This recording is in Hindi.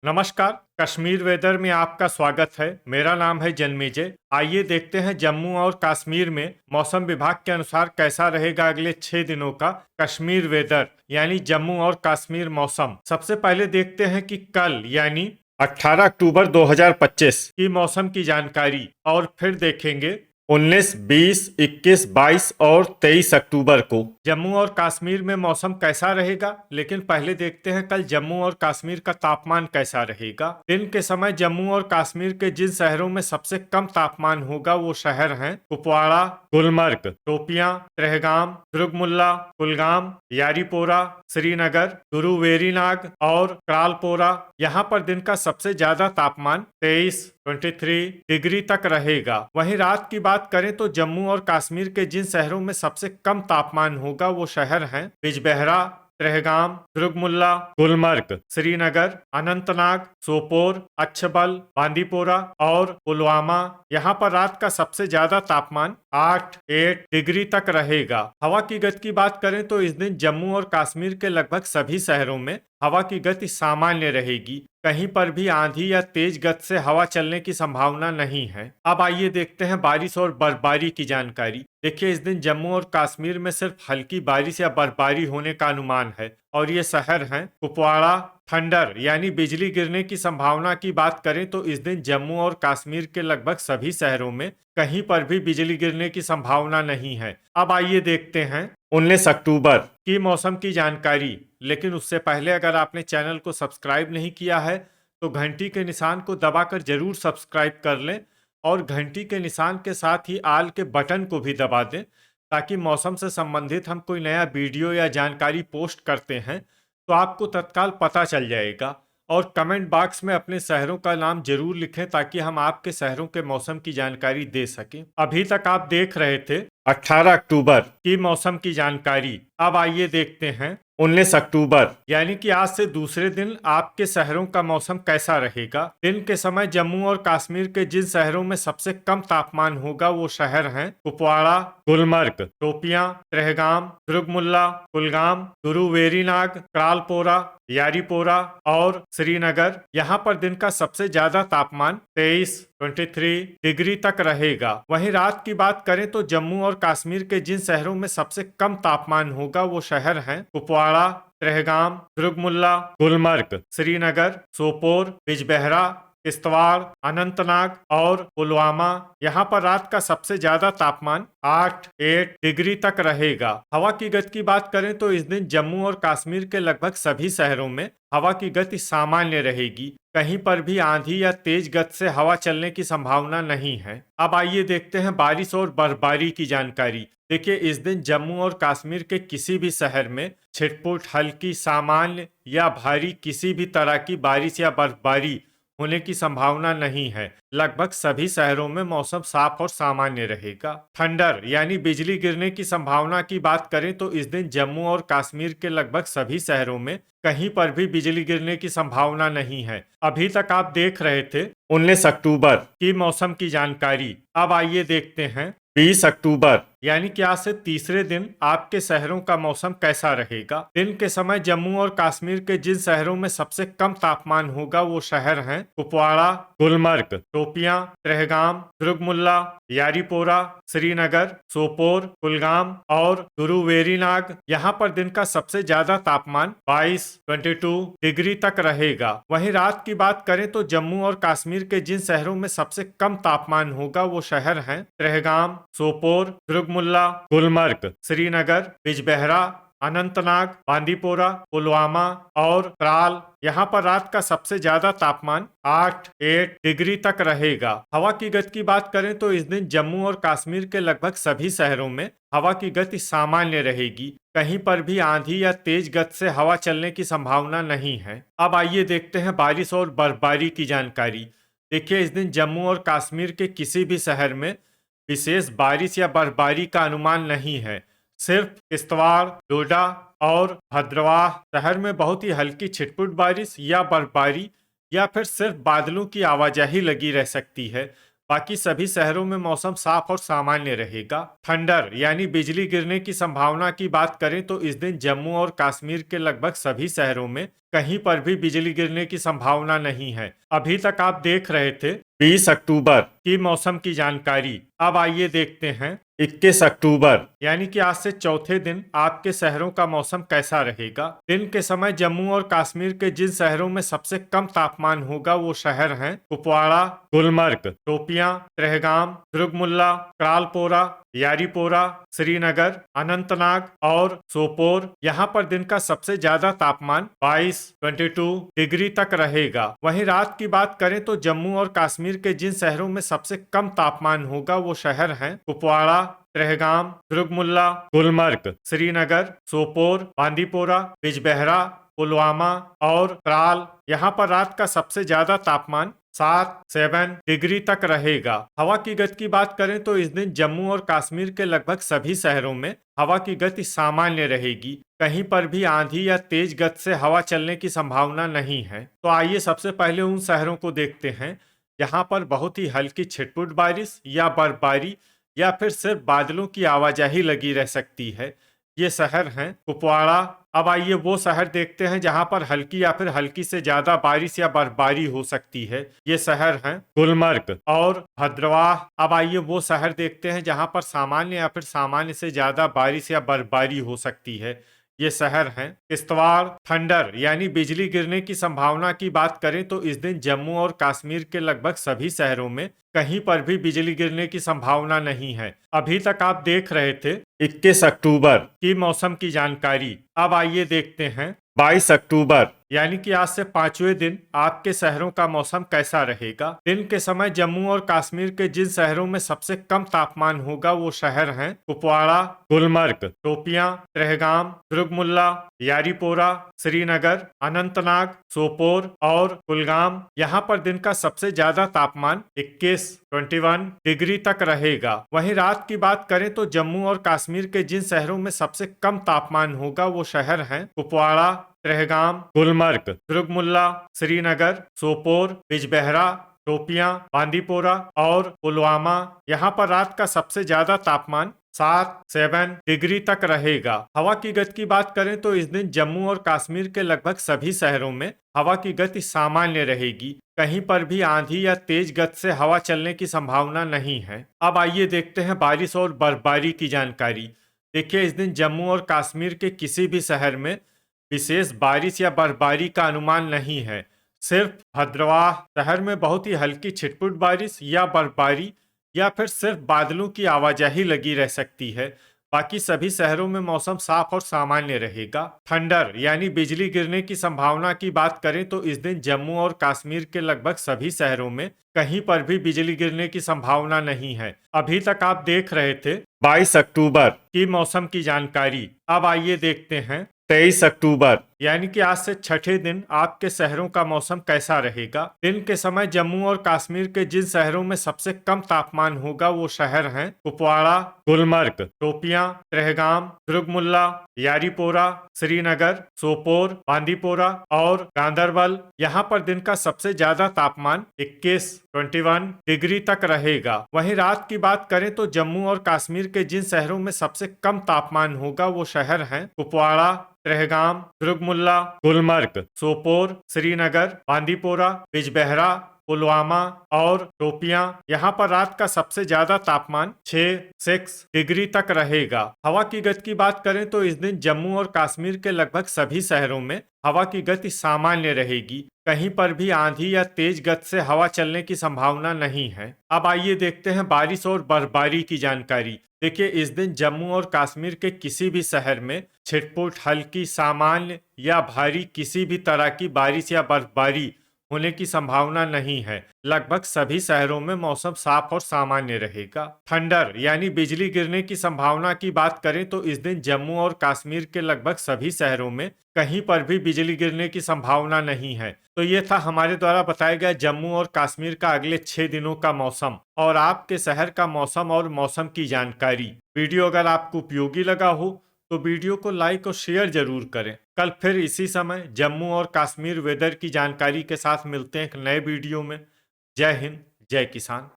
नमस्कार। कश्मीर वेदर में आपका स्वागत है। मेरा नाम है जन्मेजय। आइए देखते हैं जम्मू और कश्मीर में मौसम विभाग के अनुसार कैसा रहेगा अगले 6 दिनों का कश्मीर वेदर यानी जम्मू और कश्मीर मौसम। सबसे पहले देखते हैं कि कल यानी 18 अक्टूबर 2025 की मौसम की जानकारी और फिर देखेंगे 19, 20, 21, 22 और 23 अक्टूबर को जम्मू और कश्मीर में मौसम कैसा रहेगा। लेकिन पहले देखते हैं कल जम्मू और कश्मीर का तापमान कैसा रहेगा। दिन के समय जम्मू और कश्मीर के जिन शहरों में सबसे कम तापमान होगा वो शहर हैं कुपवाड़ा, गुलमर्ग, शोपियां, त्रेहगाम, दुर्गमुल्ला, कुलगाम, यारीपोरा, श्रीनगर, गुरु वेरीनाग और क्रालपोरा। यहाँ पर दिन का सबसे ज्यादा तापमान 23 डिग्री तक रहेगा। वहीं रात की बात करें तो जम्मू और कश्मीर के जिन शहरों में सबसे कम तापमान होगा वो शहर हैं बिजबेहरा, त्रेहगाम, दुर्गमुल्ला, गुलमर्ग, श्रीनगर, अनंतनाग, सोपोर, अच्छबल, बांदीपोरा और पुलवामा। यहाँ पर रात का सबसे ज्यादा तापमान 8 डिग्री तक रहेगा। हवा की गति की बात करें तो इस दिन जम्मू और कश्मीर के लगभग सभी शहरों में हवा की गति सामान्य रहेगी। कहीं पर भी आंधी या तेज गति से हवा चलने की संभावना नहीं है। अब आइए देखते हैं बारिश और बर्फबारी की जानकारी। देखिए, इस दिन जम्मू और कश्मीर में सिर्फ हल्की बारिश या बर्फबारी होने का अनुमान है और ये शहर हैं कुपवाड़ा। थंडर यानी बिजली गिरने की संभावना की बात करें तो इस दिन जम्मू और कश्मीर के लगभग सभी शहरों में कहीं पर भी बिजली गिरने की संभावना नहीं है। अब आइए देखते हैं 19 अक्टूबर की मौसम की जानकारी। लेकिन उससे पहले अगर आपने चैनल को सब्सक्राइब नहीं किया है तो घंटी के निशान को दबाकर जरूर सब्सक्राइब कर लें और घंटी के निशान के साथ ही आल के बटन को भी दबा दें ताकि मौसम से संबंधित हम कोई नया वीडियो या जानकारी पोस्ट करते हैं तो आपको तत्काल पता चल जाएगा। और कमेंट बॉक्स में अपने शहरों का नाम जरूर लिखें ताकि हम आपके शहरों के मौसम की जानकारी दे सकें। अभी तक आप देख रहे थे 18 अक्टूबर की मौसम की जानकारी। अब आइए देखते हैं 19 अक्टूबर यानी कि आज से दूसरे दिन आपके शहरों का मौसम कैसा रहेगा। दिन के समय जम्मू और कश्मीर के जिन शहरों में सबसे कम तापमान होगा वो शहर हैं कुपवाड़ा, गुलमर्ग, शोपियां, त्रेहगाम, दुर्गमुल्ला, कुलगाम, गुरु वेरीनाग, क्रालपोरा, यारीपोरा और श्रीनगर। यहाँ पर दिन का सबसे ज्यादा तापमान 23 डिग्री तक रहेगा। वहीं रात की बात करें तो जम्मू और कश्मीर के जिन शहरों में सबसे कम तापमान होगा वो शहर हैं कुपवाड़ा, त्रेहगाम, दुर्गमुल्ला, गुलमर्ग, श्रीनगर, सोपोर, बिजबेहरा, किश्तवाड़, अनंतनाग और पुलवामा। यहाँ पर रात का सबसे ज्यादा तापमान 8 डिग्री तक रहेगा। हवा की गति की बात करें तो इस दिन जम्मू और कश्मीर के लगभग सभी शहरों में हवा की गति सामान्य रहेगी। कहीं पर भी आंधी या तेज गति से हवा चलने की संभावना नहीं है। अब आइए देखते हैं बारिश और बर्फबारी की जानकारी। देखिए, इस दिन जम्मू और कश्मीर के किसी भी शहर में छिटपुट, हल्की, सामान्य या भारी किसी भी तरह की बारिश या बर्फबारी होने की संभावना नहीं है। लगभग सभी शहरों में मौसम साफ और सामान्य रहेगा। थंडर यानी बिजली गिरने की संभावना की बात करें तो इस दिन जम्मू और कश्मीर के लगभग सभी शहरों में कहीं पर भी बिजली गिरने की संभावना नहीं है। अभी तक आप देख रहे थे 19 अक्टूबर की मौसम की जानकारी। अब आइए देखते हैं 20 अक्टूबर यानी कि आज से तीसरे दिन आपके शहरों का मौसम कैसा रहेगा। दिन के समय जम्मू और कश्मीर के जिन शहरों में सबसे कम तापमान होगा वो शहर हैं कुपवाड़ा, गुलमर्ग, शोपियां, त्रेहगाम, दुर्गमुल्ला, यारीपोरा, श्रीनगर, सोपोर, कुलगाम और गुरु वेरीनाग। यहाँ पर दिन का सबसे ज्यादा तापमान 22 डिग्री तक रहेगा। वहीं रात की बात करें तो जम्मू और कश्मीर के जिन शहरों में सबसे कम तापमान होगा वो शहर हैं त्रेहगाम, सोपोर, दुर्गमुल्ला, गुलमर्ग, श्रीनगर, बिजबेहरा, अनंतनाग, बांदीपोरा, पुलवामा और त्राल। यहाँ पर रात का सबसे ज्यादा तापमान 8 डिग्री तक रहेगा। हवा की गति की बात करें तो इस दिन जम्मू और कश्मीर के लगभग सभी शहरों में हवा की गति सामान्य रहेगी। कहीं पर भी आंधी या तेज गति से हवा चलने की संभावना नहीं है। अब आइए देखते हैं बारिश और बर्फबारी की जानकारी। देखिए, इस दिन जम्मू और कश्मीर के किसी भी शहर में विशेष बारिश या बर्फबारी का अनुमान नहीं है। सिर्फ किश्तवाड़, डोडा और भद्रवाह शहर में बहुत ही हल्की छिटपुट बारिश या बर्फबारी या फिर सिर्फ बादलों की आवाजाही लगी रह सकती है। बाकी सभी शहरों में मौसम साफ और सामान्य रहेगा। थंडर यानी बिजली गिरने की संभावना की बात करें तो इस दिन जम्मू और कश्मीर के लगभग सभी शहरों में कहीं पर भी बिजली गिरने की संभावना नहीं है। अभी तक आप देख रहे थे 20 अक्टूबर की मौसम की जानकारी। अब आइए देखते हैं 21 अक्टूबर यानी कि आज से चौथे दिन आपके शहरों का मौसम कैसा रहेगा। दिन के समय जम्मू और कश्मीर के जिन शहरों में सबसे कम तापमान होगा वो शहर हैं कुपवाड़ा, गुलमर्ग, शोपियां, ट्रहगाम, दुर्गमुल्ला, क्रालपोरा, यारीपोरा, श्रीनगर, अनंतनाग और सोपोर। यहाँ पर दिन का सबसे ज्यादा तापमान 22 डिग्री तक रहेगा। वहीं रात की बात करें तो जम्मू और कश्मीर के जिन शहरों में सबसे कम तापमान होगा वो शहर हैं कुपवाड़ा, ट्रहगाम, दुर्गमुल्ला, गुलमर्ग, श्रीनगर, सोपोर, बांदीपोरा, बिजबेहरा, पुलवामा और त्राल। यहाँ पर रात का सबसे ज्यादा तापमान 7 डिग्री तक रहेगा। हवा की गति की बात करें तो इस दिन जम्मू और कश्मीर के लगभग सभी शहरों में हवा की गति सामान्य रहेगी। कहीं पर भी आंधी या तेज गति से हवा चलने की संभावना नहीं है। तो आइए सबसे पहले उन शहरों को देखते हैं जहां पर बहुत ही हल्की छिटपुट बारिश या बर्फबारी या फिर सिर्फ बादलों की आवाजाही लगी रह सकती है। ये शहर हैं कुपवाड़ा। अब आइए वो शहर देखते हैं जहां पर हल्की या फिर हल्की से ज्यादा बारिश या बर्फबारी हो सकती है। ये शहर हैं गुलमर्ग और भद्रवाह। अब आइए वो शहर देखते हैं जहां पर सामान्य या फिर सामान्य से ज्यादा बारिश या बर्फबारी हो सकती है। ये शहर हैं किश्तवाड़। थंडर यानी बिजली गिरने की संभावना की बात करें तो इस दिन जम्मू और कश्मीर के लगभग सभी शहरों में कहीं पर भी बिजली गिरने की संभावना नहीं है। अभी तक आप देख रहे थे 21 अक्टूबर की मौसम की जानकारी। अब आइए देखते हैं 22 अक्टूबर यानी कि आज से पांचवें दिन आपके शहरों का मौसम कैसा रहेगा। दिन के समय जम्मू और कश्मीर के जिन शहरों में सबसे कम तापमान होगा वो शहर हैं कुपवाड़ा, गुलमर्ग, शोपियां, ट्रहगाम, दुर्गमुल्ला, यारीपोरा, श्रीनगर, अनंतनाग, सोपोर और कुलगाम। यहाँ पर दिन का सबसे ज्यादा तापमान 21 डिग्री तक रहेगा। वहीं रात की बात करें तो जम्मू और कश्मीर के जिन शहरों में सबसे कम तापमान होगा वो शहर हैं कुपवाड़ा, ट्रहगाम, गुलमर्ग, दुर्गमुल्ला, श्रीनगर, सोपोर, बिजबेहरा, शोपियां, बांदीपोरा और पुलवामा। यहाँ पर रात का सबसे ज्यादा तापमान 7 डिग्री तक रहेगा। हवा की गति की बात करें तो इस दिन जम्मू और कश्मीर के लगभग सभी शहरों में हवा की गति सामान्य रहेगी। कहीं पर भी आंधी या तेज गति से हवा चलने की संभावना नहीं है। अब आइए देखते हैं बारिश और बर्फबारी की जानकारी। देखिए इस दिन जम्मू और कश्मीर के किसी भी शहर में विशेष बारिश या बर्फबारी का अनुमान नहीं है। सिर्फ भद्रवाह शहर में बहुत ही हल्की छिटपुट बारिश या बर्फबारी या फिर सिर्फ बादलों की आवाजाही लगी रह सकती है। बाकी सभी शहरों में मौसम साफ और सामान्य रहेगा। थंडर यानी बिजली गिरने की संभावना की बात करें तो इस दिन जम्मू और कश्मीर के लगभग सभी शहरों में कहीं पर भी बिजली गिरने की संभावना नहीं है। अभी तक आप देख रहे थे 22 अक्टूबर की मौसम की जानकारी। अब आइए देखते हैं 23 अक्टूबर यानी कि आज से छठे दिन आपके शहरों का मौसम कैसा रहेगा। दिन के समय जम्मू और कश्मीर के जिन शहरों में सबसे कम तापमान होगा वो शहर हैं कुपवाड़ा, गुलमर्ग, शोपियां, ट्रहगाम, दुर्गमुल्ला, यारीपोरा, श्रीनगर, सोपोर, बांदीपोरा और गांदरबल। यहाँ पर दिन का सबसे ज्यादा तापमान 21 डिग्री तक रहेगा। वहीं रात की बात करें तो जम्मू और कश्मीर के जिन शहरों में सबसे कम तापमान होगा वो शहर हैं कुपवाड़ा, ट्रहगाम, दुर्गमुल्ला, गुलमर्ग, सोपोर, श्रीनगर, बांदीपोरा, बिजबेहरा, पुलवामा और शोपियां। यहाँ पर रात का सबसे ज्यादा तापमान 6 डिग्री तक रहेगा। हवा की गति की बात करें तो इस दिन जम्मू और कश्मीर के लगभग सभी शहरों में हवा की गति सामान्य रहेगी। कहीं पर भी आंधी या तेज गति से हवा चलने की संभावना नहीं है। अब आइए देखते हैं बारिश और बर्फबारी की जानकारी। देखिए इस दिन जम्मू और कश्मीर के किसी भी शहर में छिटपुट, हल्की, सामान्य या भारी किसी भी तरह की बारिश या बर्फबारी होने की संभावना नहीं है। लगभग सभी शहरों में मौसम साफ और सामान्य रहेगा। थंडर यानी बिजली गिरने की संभावना की बात करें तो इस दिन जम्मू और कश्मीर के लगभग सभी शहरों में कहीं पर भी बिजली गिरने की संभावना नहीं है। तो ये था हमारे द्वारा बताया गया जम्मू और कश्मीर का अगले 6 दिनों का मौसम और आपके शहर का मौसम और मौसम की जानकारी। वीडियो अगर आपको उपयोगी लगा हो तो वीडियो को लाइक और शेयर जरूर करें। कल फिर इसी समय जम्मू और कश्मीर वेदर की जानकारी के साथ मिलते हैं एक नए वीडियो में। जय हिंद, जय किसान।